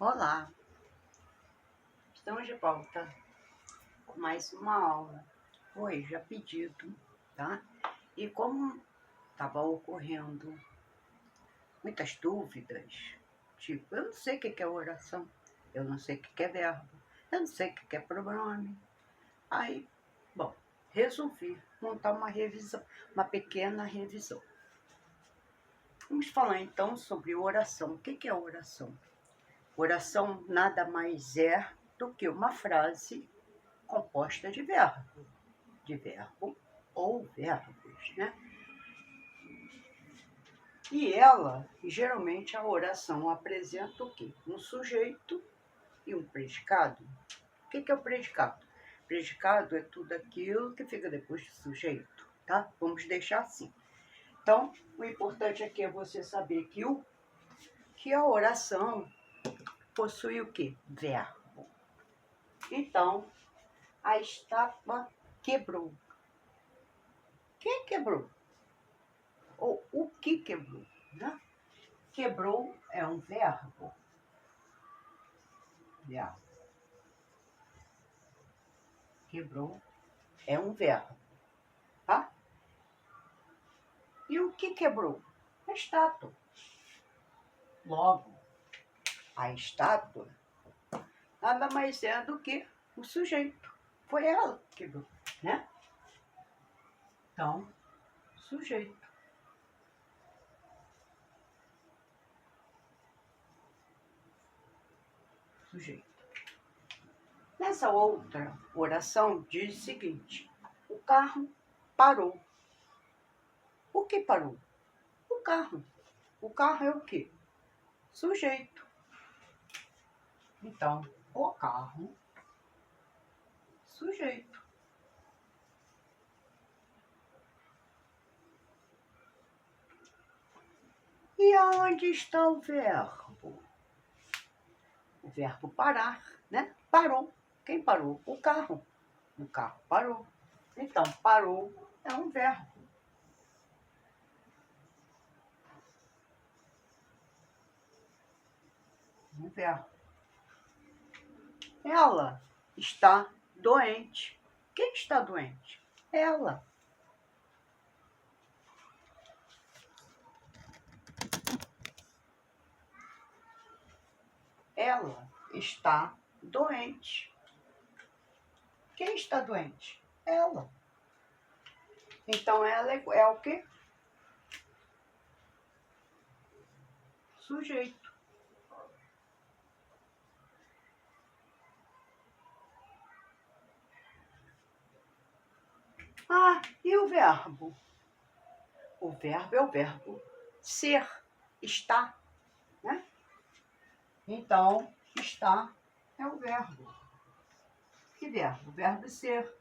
Olá, estamos de volta com mais uma aula, hoje a pedido, tá? E como estava ocorrendo muitas dúvidas, tipo, eu não sei o que é oração, eu não sei o que é verbo, eu não sei o que é pronome. Aí, bom, resolvi montar uma revisão, uma pequena revisão. Vamos falar então sobre oração. O que é oração? Oração nada mais é do que uma frase composta de verbo ou verbos, né? E ela, geralmente, a oração apresenta o quê? Um sujeito e um predicado. O que é o predicado? Predicado é tudo aquilo que fica depois do sujeito, tá? Vamos deixar assim. Então, o importante aqui é você saber que a oração possui o quê? Verbo. Então, a estátua quebrou. Quem quebrou? Ou o que quebrou, né? Quebrou é um verbo. Quebrou é um verbo, tá? E o que quebrou? A estátua. Logo, a estátua nada mais é do que o sujeito. Foi ela que quebrou, né? Então, sujeito. Sujeito. Nessa outra oração diz o seguinte: o carro parou. O que parou? O carro. O carro é o quê? Sujeito. Então, o carro, sujeito. E aonde está o verbo? O verbo parar, né? Parou. Quem parou? O carro. O carro parou. Então, parou é um verbo. Um verbo. Ela está doente. Quem está doente? Ela. Ela está doente. Quem está doente? Ela. Então, ela é o quê? Sujeito. Ah, e o verbo? O verbo é o verbo ser, estar, né? Então, estar é o verbo. Que verbo? O verbo ser,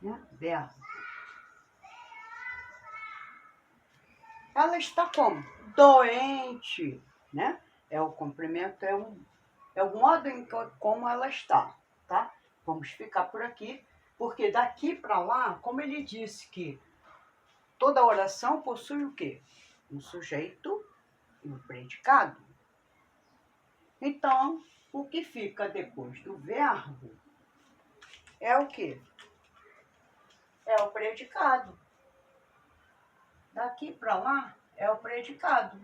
né? Verbo. Ela está como? Doente, né? É o complemento, é o modo em como ela está, tá? Vamos ficar por aqui, porque daqui para lá, como ele disse que toda oração possui o quê? Um sujeito e um predicado. Então, o que fica depois do verbo é o quê? É o predicado. Daqui para lá é o predicado.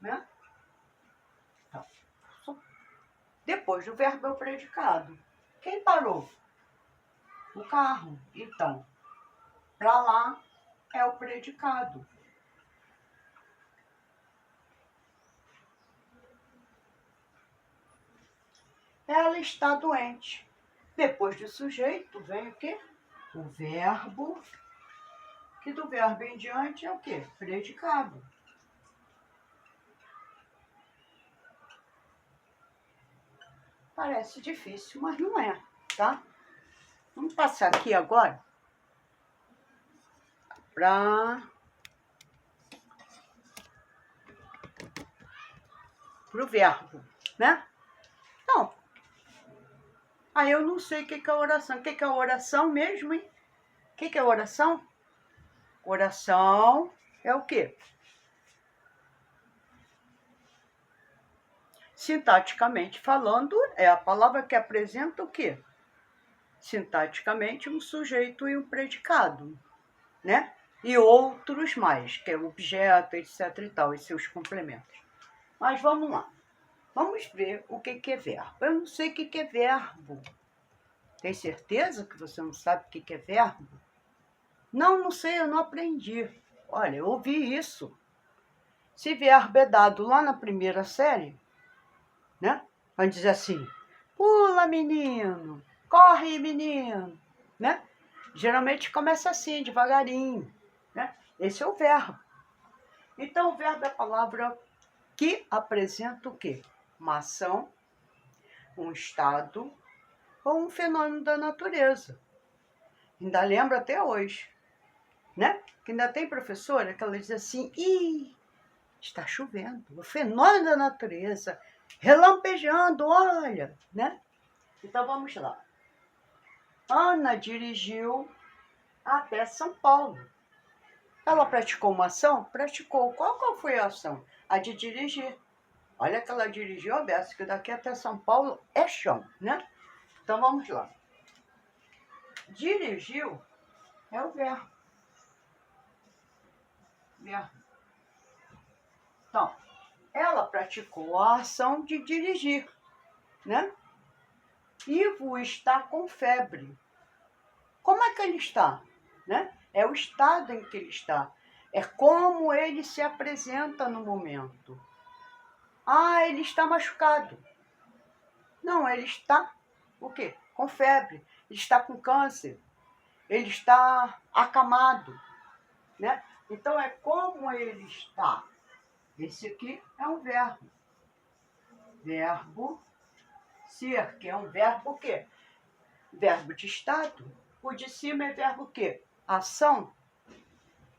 Né? Então, depois do verbo é o predicado. Quem parou? O carro. Então, para lá é o predicado. Ela está doente. Depois do sujeito vem o quê? O verbo, que do verbo em diante é o quê? Predicado. Parece difícil, mas não é, tá? Vamos passar aqui agora para o verbo, né? Então, aí eu não sei o que é oração. O que é oração mesmo, hein? O que é oração? Oração é o quê? Sintaticamente falando, é a palavra que apresenta o quê? Sintaticamente, um sujeito e um predicado, né? E outros mais, que é objeto, etc e tal, e seus complementos. Mas vamos lá. Vamos ver o que é verbo. Eu não sei o que é verbo. Tem certeza que você não sabe o que é verbo? Não, não sei, eu não aprendi. Olha, eu ouvi isso. Se verbo é dado lá na primeira série, né? Vai dizer assim, pula, menino, corre, menino, né? Geralmente começa assim, devagarinho, né? Esse é o verbo. Então, o verbo é a palavra que apresenta o quê? Uma ação, um estado ou um fenômeno da natureza. Ainda lembro até hoje, né? Que ainda tem professora que ela diz assim, está chovendo, o fenômeno da natureza, relampejando, olha, né? Então vamos lá. Ana dirigiu até São Paulo. Ela praticou uma ação? Praticou. Qual foi a ação? A de dirigir. Olha que ela dirigiu a beça, que daqui até São Paulo é chão, né? Então vamos lá. Dirigiu é o verbo. Verbo. Então, ela praticou a ação de dirigir, né? Ivo está com febre. Como é que ele está? Né? É o estado em que ele está. É como ele se apresenta no momento. Ah, ele está machucado. Não, ele está o quê? Com febre. Ele está com câncer. Ele está acamado. Né? Então, é como ele está. Esse aqui é um verbo. Verbo ser, que é um verbo o quê? Verbo de estado. O de cima é verbo o quê? Ação.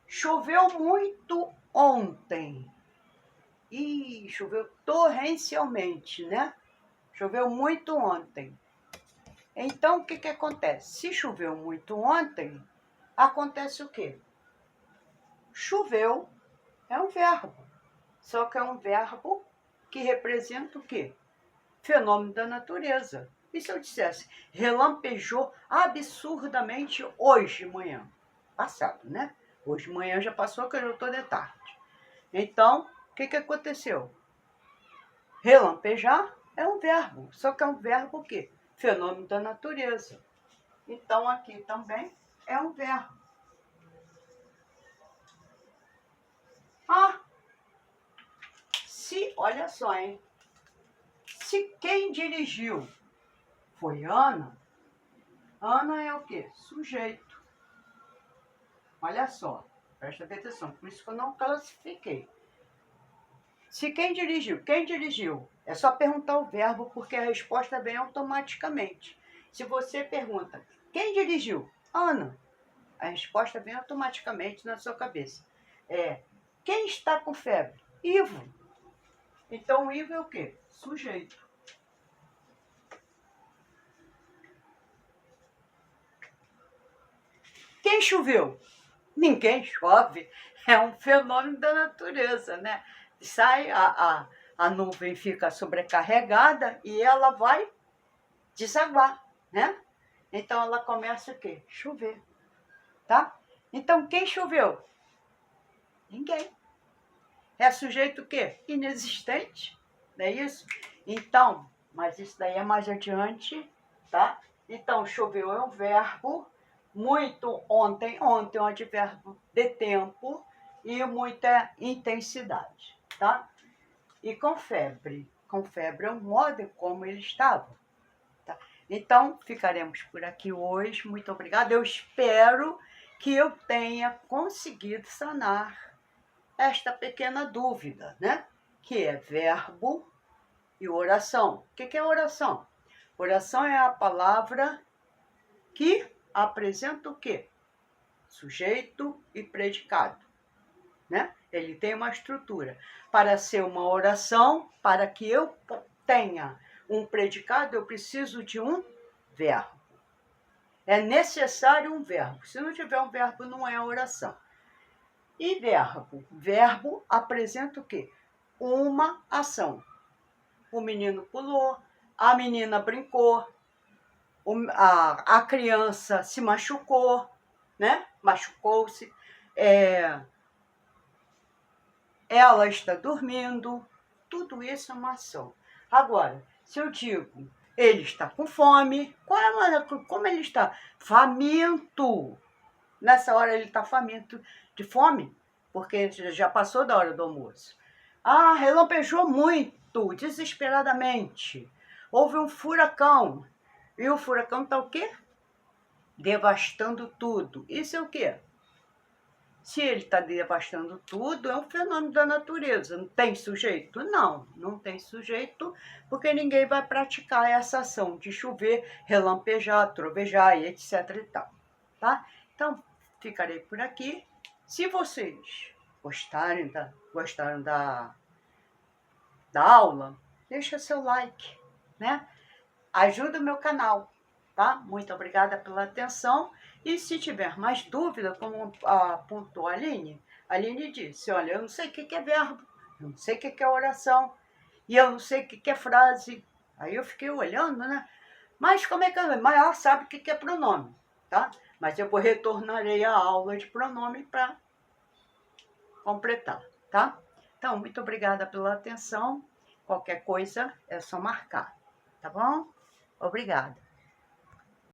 Choveu muito ontem. Choveu torrencialmente, né? Choveu muito ontem. Então, o que acontece? Se choveu muito ontem, acontece o quê? Choveu é um verbo. Só que é um verbo que representa o quê? Fenômeno da natureza. E se eu dissesse, relampejou absurdamente hoje de manhã? Passado, né? Hoje de manhã já passou, que eu estou de tarde. Então, o que aconteceu? Relampejar é um verbo, só que é um verbo o quê? Fenômeno da natureza. Então, aqui também é um verbo. Olha só, hein? Se quem dirigiu foi Ana, Ana é o quê? Sujeito. Olha só, presta atenção, por isso que eu não classifiquei. Se quem dirigiu, é só perguntar o verbo, porque a resposta vem automaticamente. Se você pergunta, quem dirigiu? Ana. A resposta vem automaticamente na sua cabeça. Quem está com febre? Ivo. Então, o Ivo é o quê? Sujeito. Quem choveu? Ninguém chove. É um fenômeno da natureza, né? Sai, a nuvem fica sobrecarregada e ela vai desaguar, né? Então, ela começa o quê? Chover, tá? Então, quem choveu? Ninguém. É sujeito o quê? Inexistente, não é isso? Então, mas isso daí é mais adiante, tá? Então, choveu é um verbo, muito ontem é um advérbio de tempo e muita intensidade, tá? E com febre é o modo como ele estava. Tá? Então, ficaremos por aqui hoje. Muito obrigada. Eu espero que eu tenha conseguido sanar esta pequena dúvida, né? Que é verbo e oração. O que é oração? Oração é a palavra que apresenta o quê? Sujeito e predicado, né? Ele tem uma estrutura. Para ser uma oração, para que eu tenha um predicado, eu preciso de um verbo. É necessário um verbo. Se não tiver um verbo, não é oração. E verbo? Verbo apresenta o quê? Uma ação. O menino pulou, a menina brincou, a criança se machucou, né? Machucou-se. Ela está dormindo. Tudo isso é uma ação. Agora, se eu digo, ele está com fome, qual é a maneira, como ele está? Faminto. Nessa hora ele está faminto de fome, porque já passou da hora do almoço. Ah, relampejou muito, desesperadamente. Houve um furacão. E o furacão está o quê? Devastando tudo. Isso é o quê? Se ele está devastando tudo, é um fenômeno da natureza. Não tem sujeito? Não, não tem sujeito, porque ninguém vai praticar essa ação de chover, relampejar, trovejar e etc e tal, tá? Então, ficarei por aqui. Se vocês gostaram da aula, deixa seu like, né? Ajuda o meu canal, tá? Muito obrigada pela atenção. E se tiver mais dúvida, como apontou a Aline disse, olha, eu não sei o que é verbo, eu não sei o que é oração, e eu não sei o que é frase. Aí eu fiquei olhando, né? Mas como é que a maior sabe o que é pronome, tá? Mas eu retornarei à aula de pronome para completar, tá? Então, muito obrigada pela atenção. Qualquer coisa é só marcar, tá bom? Obrigada.